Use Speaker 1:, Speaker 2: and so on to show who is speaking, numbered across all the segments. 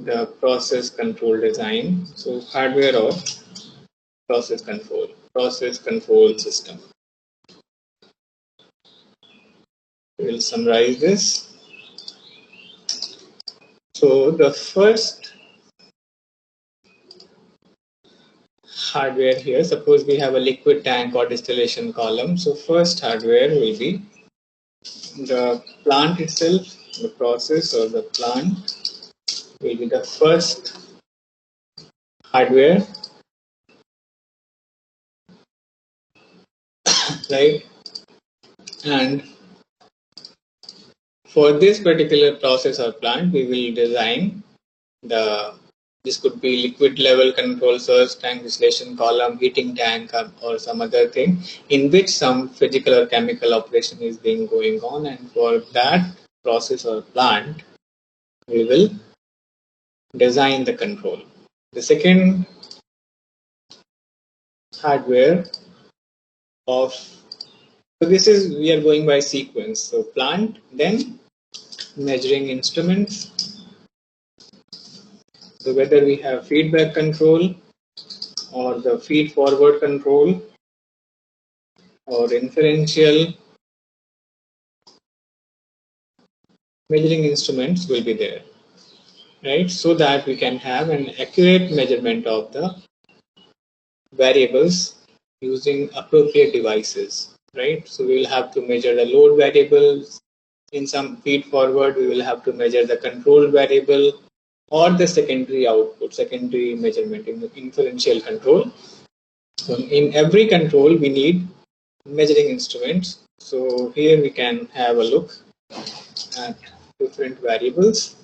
Speaker 1: the process control design. So hardware of process control system. We will summarize this. So the first hardware here, suppose we have a liquid tank or distillation column. So first hardware will be the plant itself, the process or the plant will be the first hardware, right? And for this particular process or plant, we will design this could be liquid level control source, tank distillation column, heating tank, or some other thing in which some physical or chemical operation is being going on, and for that process or plant, we will design the control. The second hardware of, so this is, we are going by sequence. So plant, then measuring instruments. So whether we have feedback control or the feed forward control or inferential, measuring instruments will be there, right? So that we can have an accurate measurement of the variables using appropriate devices, right? So we will have to measure the load variables. In some feed forward, we will have to measure the control variable or the secondary output, secondary measurement in the inferential control. So in every control, we need measuring instruments. So here we can have a look at different variables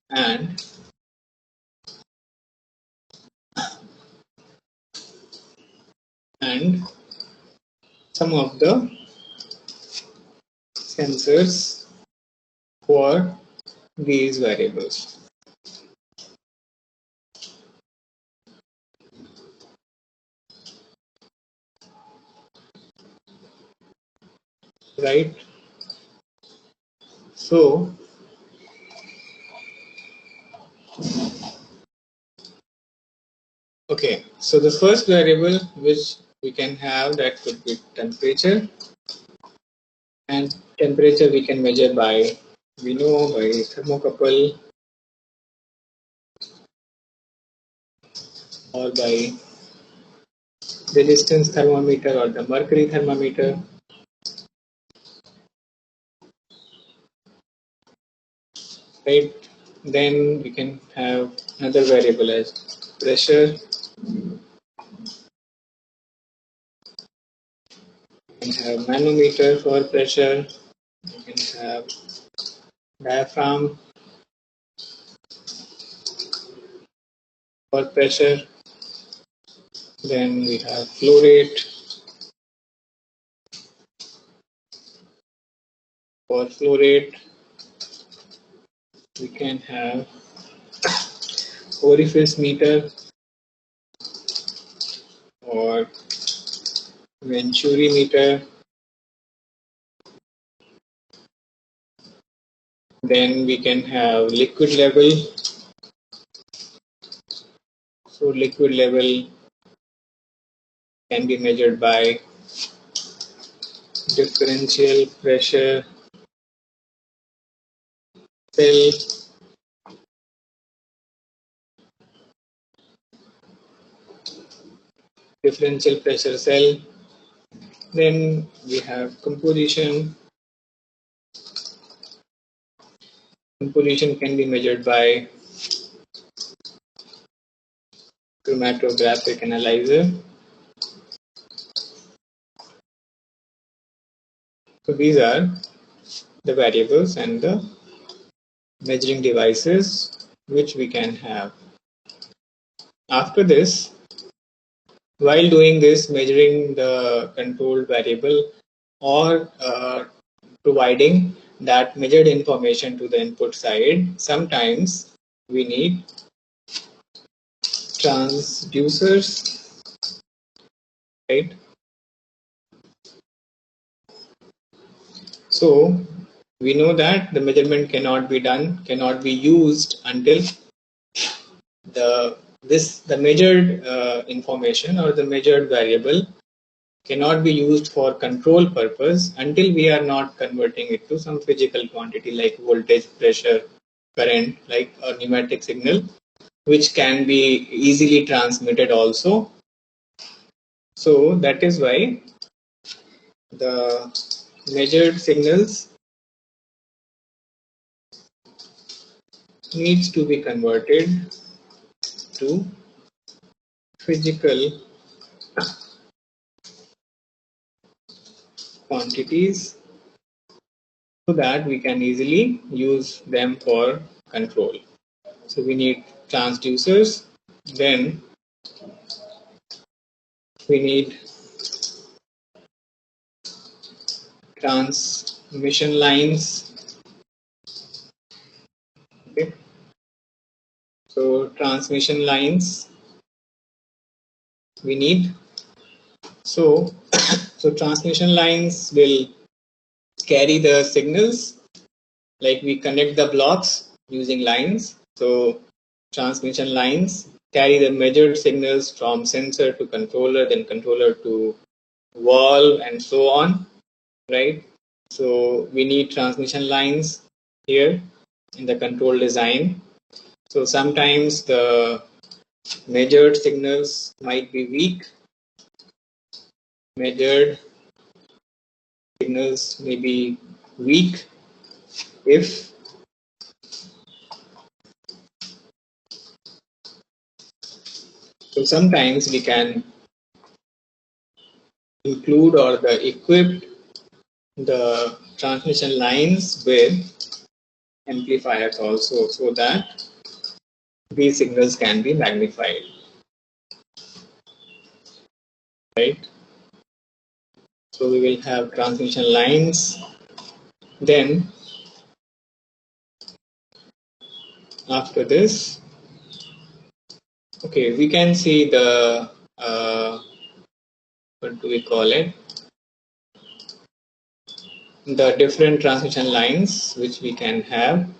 Speaker 1: and some of the sensors for these variables. Right? So okay, so the first variable which we can have, that could be temperature, and temperature we can measure by, we know, by thermocouple or by resistance thermometer or the mercury thermometer. Right? Then we can have another variable as pressure. We can have manometer for pressure. We can have diaphragm for pressure. Then we have flow rate for flow rate. We can have orifice meter or Venturi meter. Then we can have liquid level. So liquid level can be measured by differential pressure cell, differential pressure cell. Then we have composition. Composition can be measured by chromatographic analyzer. So these are the variables and the measuring devices which we can have. After this, while doing this, measuring the controlled variable or providing that measured information to the input side, sometimes we need transducers, right? So we know that the measurement cannot be used until the measured information or the measured variable cannot be used for control purpose until we are not converting it to some physical quantity like voltage, pressure, current, like a pneumatic signal, which can be easily transmitted also. So that is why the measured signals needs to be converted to physical quantities so that we can easily use them for control. So we need transducers, then we need transmission lines. Okay. So transmission lines we need. So so transmission lines will carry the signals, like we connect the blocks using lines. So transmission lines carry the measured signals from sensor to controller, then controller to valve, and so on, right? So we need transmission lines here in the control design. So sometimes the measured signals might be weak, measured signals may be weak if so sometimes we can include or equip the transmission lines with amplifiers also, so that these signals can be magnified, right? So we will have transmission lines. Then after this, okay, we can see the what do we call it? The different transmission lines which we can have,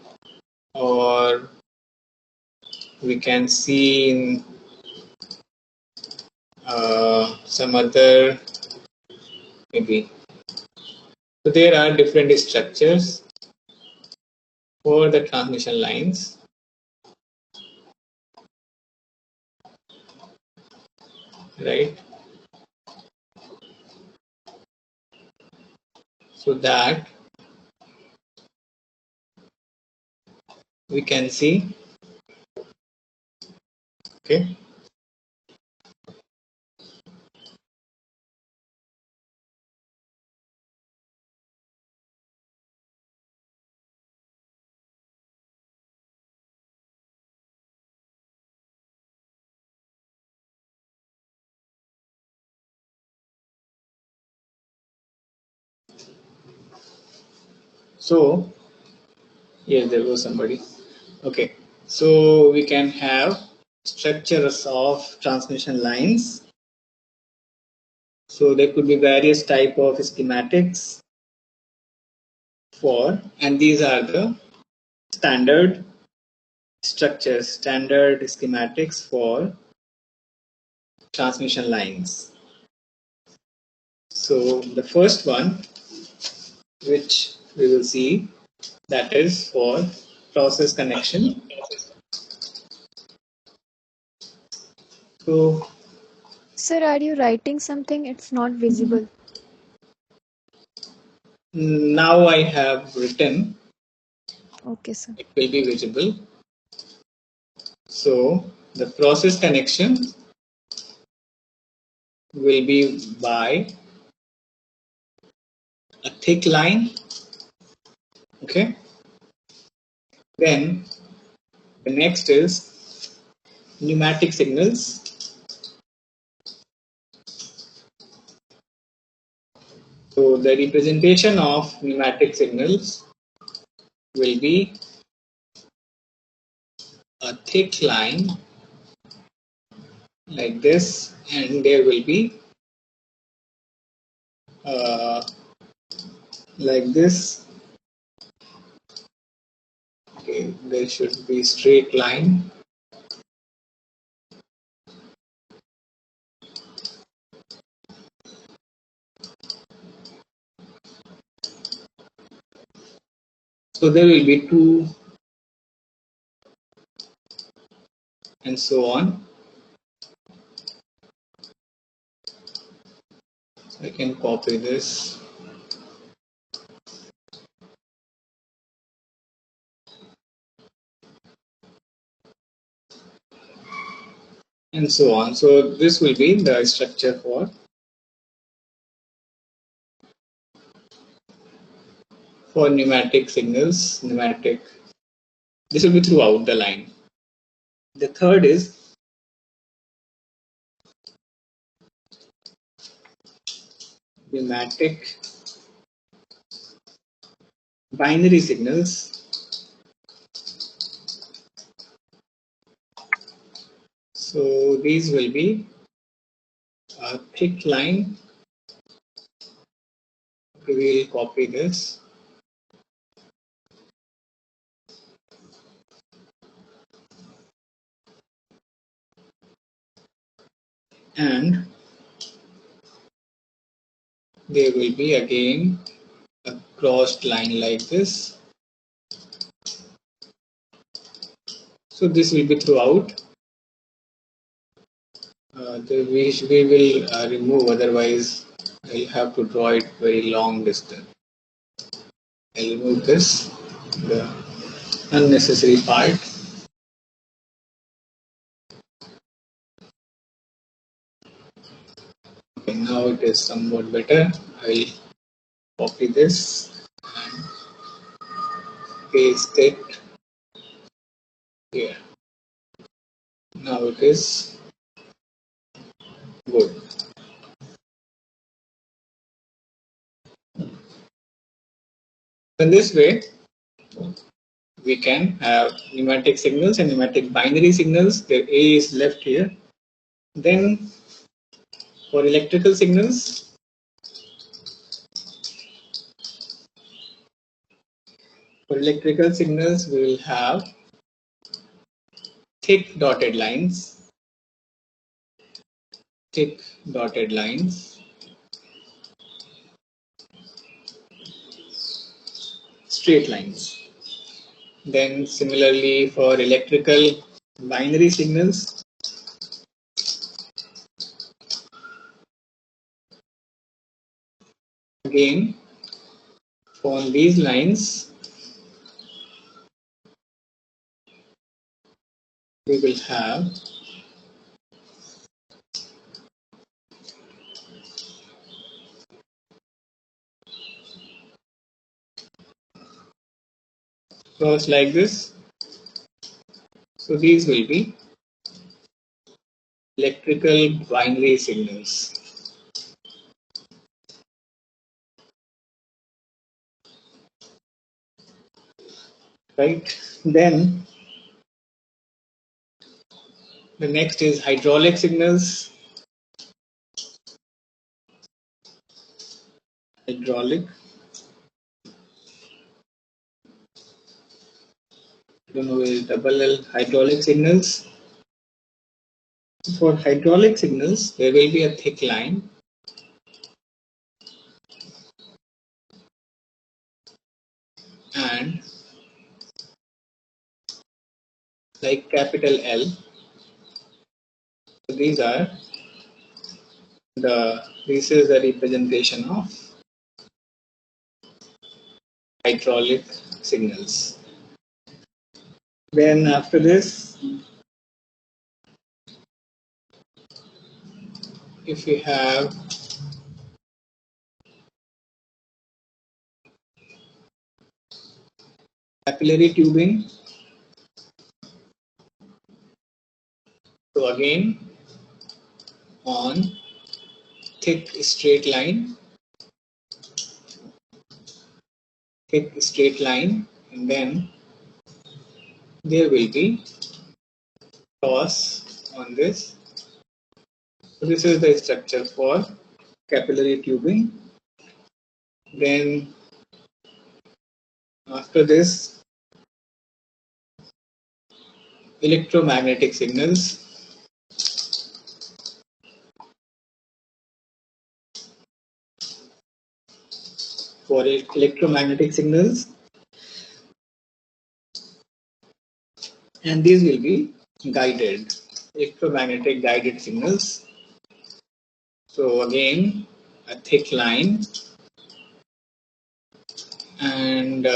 Speaker 1: or we can see in some other maybe. So there are different structures for the transmission lines, right? So that we can see, okay. So yes, there was somebody. Okay, so we can have structures of transmission lines. So there could be various type of schematics for, and these are the standard structures, standard schematics for transmission lines. So the first one, which we will see, that is for process connection. So
Speaker 2: Sir, are you writing something? It's not visible.
Speaker 1: now I have written,
Speaker 2: Okay, sir.
Speaker 1: it will be visible. So the process connection will be by a thick line. Okay. Then the next is pneumatic signals. So the representation of pneumatic signals will be a thick line like this, and there will be like this Okay, there should be straight line. So there will be two and so on. I can copy this and so on. So this will be the structure for pneumatic signals. Pneumatic. This will be throughout the line. The third is pneumatic binary signals. So these will be a thick line. We will copy this and there will be again a crossed line like this. So this will be throughout. We will remove, otherwise I'll have to draw it very long distance. I'll remove this, the unnecessary part. Okay, now it is somewhat better. I'll copy this and paste it here. Now it is good. In this way, we can have pneumatic signals and pneumatic binary signals. Their A is left here. Then for electrical signals, we will have thick dotted lines, straight lines. Then similarly for electrical binary signals, again on these lines we will have cross like this. So these will be electrical binary signals. Right? Then the next is hydraulic signals. Hydraulic. Don't know where double L. Hydraulic signals. For hydraulic signals, there will be a thick line and like capital L. So these are this is the representation of hydraulic signals. Then after this, if we have capillary tubing, so again on thick straight line, and then there will be cross on this. So this is the structure for capillary tubing. Then after this, electromagnetic signals. For electromagnetic signals, and these will be guided, electromagnetic guided signals. So again, a thick line, and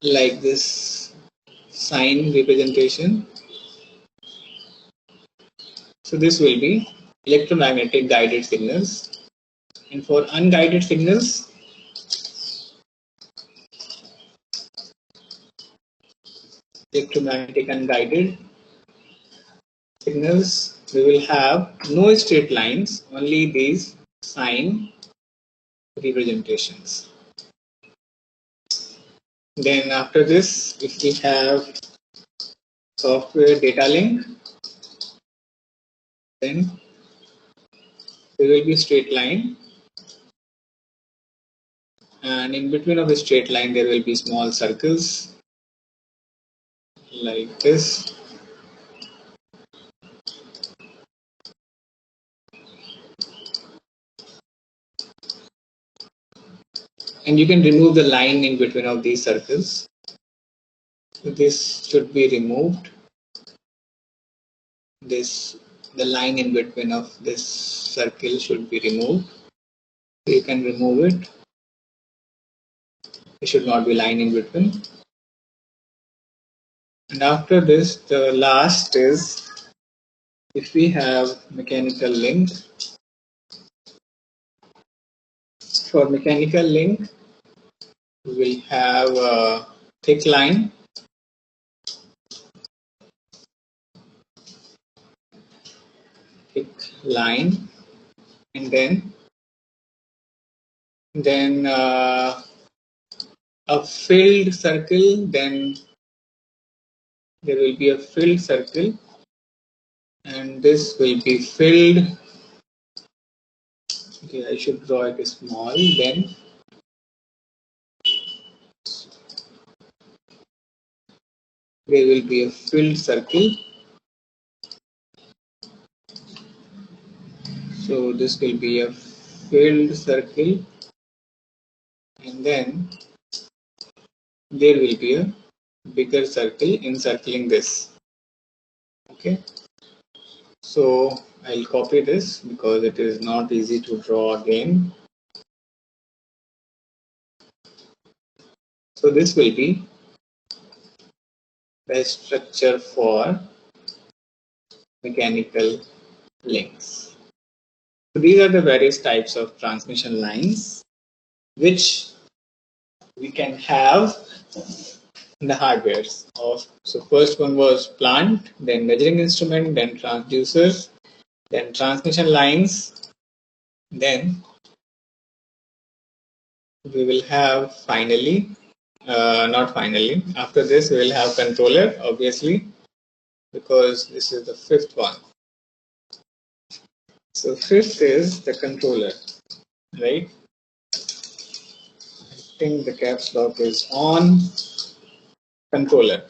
Speaker 1: like this sign representation. So this will be electromagnetic guided signals. And for unguided signals, electromagnetic unguided signals, we will have no straight lines, only these sign representations. Then after this, if we have software data link, then there will be straight line, and in between of the straight line there will be small circles like this. And you can remove the line in between of these circles. So this should be removed. The line in between of this circle should be removed. So you can remove it. There should not be line in between. And after this, the last is, if we have mechanical link. For mechanical link, we will have a thick line, and then a filled circle. Then there will be a filled circle, and this will be filled. Okay, I should draw it small. Then there will be a filled circle. So this will be a filled circle, and then there will be a bigger circle encircling this. Okay, so I'll copy this because it is not easy to draw again. So this will be the structure for mechanical links. So these are the various types of transmission lines which we can have in the hardwares of. So first one was plant, then measuring instrument, then transducers, then transmission lines, then we will have finally, not finally, after this we will have controller, obviously, because this is the fifth one. So fifth is the controller, right? I think the caps lock is on. Controller.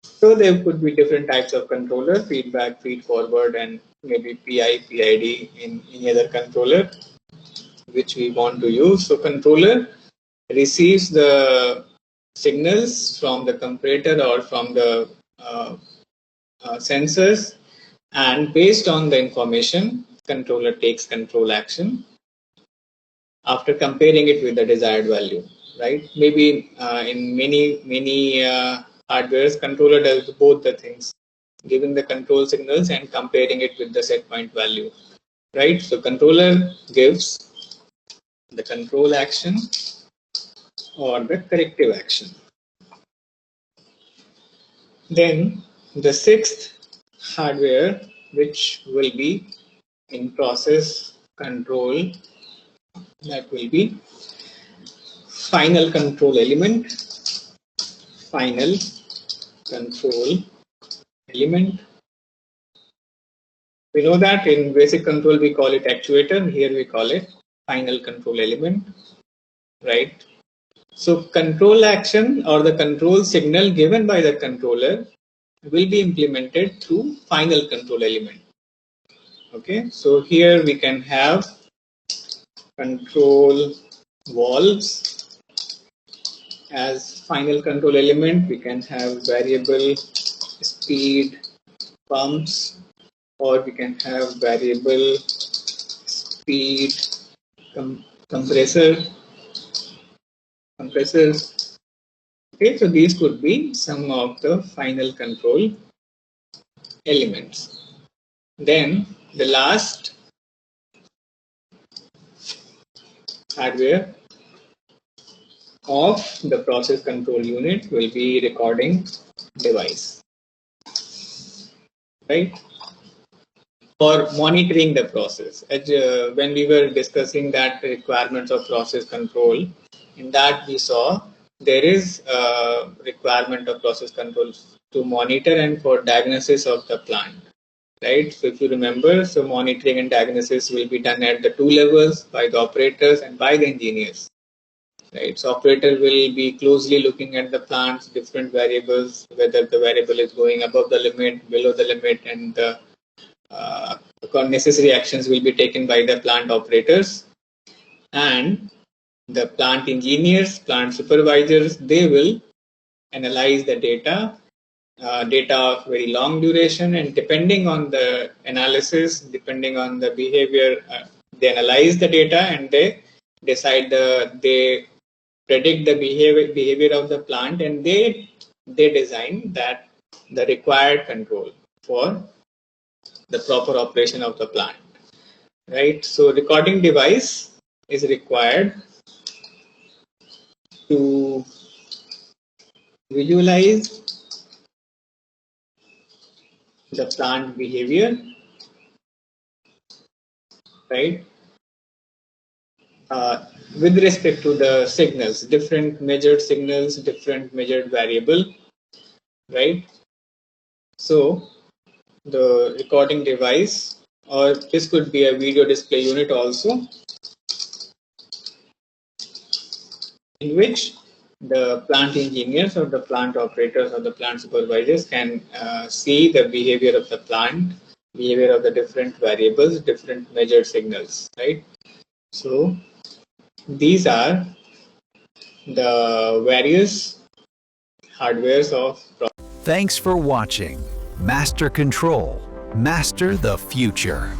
Speaker 1: So there could be different types of controller, feedback, feed forward, and maybe PI, PID in any other controller which we want to use. So controller receives the signals from the comparator or from the sensors, and based on the information, controller takes control action after comparing it with the desired value, right? Maybe in many hardwares, controller does both the things, giving the control signals and comparing it with the set point value, right? So controller gives the control action or the corrective action. Then the sixth hardware, which will be in process control, that will be final control element. Final control element. We know that in basic control we call it actuator. Here we call it final control element, right? So control action or the control signal given by the controller will be implemented through final control element. Okay, so here we can have control valves as final control element. We can have variable speed pumps, or we can have variable speed compressors. Okay, so these could be some of the final control elements. Then the last hardware of the process control unit will be recording device, right? For monitoring the process. When we were discussing that requirements of process control, in that we saw there is a requirement of process control to monitor and for diagnosis of the plant, right? So if you remember, so monitoring and diagnosis will be done at the two levels, by the operators and by the engineers, right? So operator will be closely looking at the plant's different variables, whether the variable is going above the limit, below the limit, and the necessary actions will be taken by the plant operators, and the plant engineers, plant supervisors, they will analyze the data of very long duration, and depending on the analysis, depending on the behavior, they analyze the data and they decide they predict the behavior of the plant, and they design that the required control for the proper operation of the plant, right? So recording device is required to visualize the plant behavior, right? With respect to the signals, different measured signals, different measured variable, right? So the recording device, or this could be a video display unit also, in which the plant engineers or the plant operators or the plant supervisors can see the behavior of the plant, behavior of the different variables, different measured signals, right? So these are the various hardwares of.
Speaker 3: Thanks for watching. Master Control. Master the future.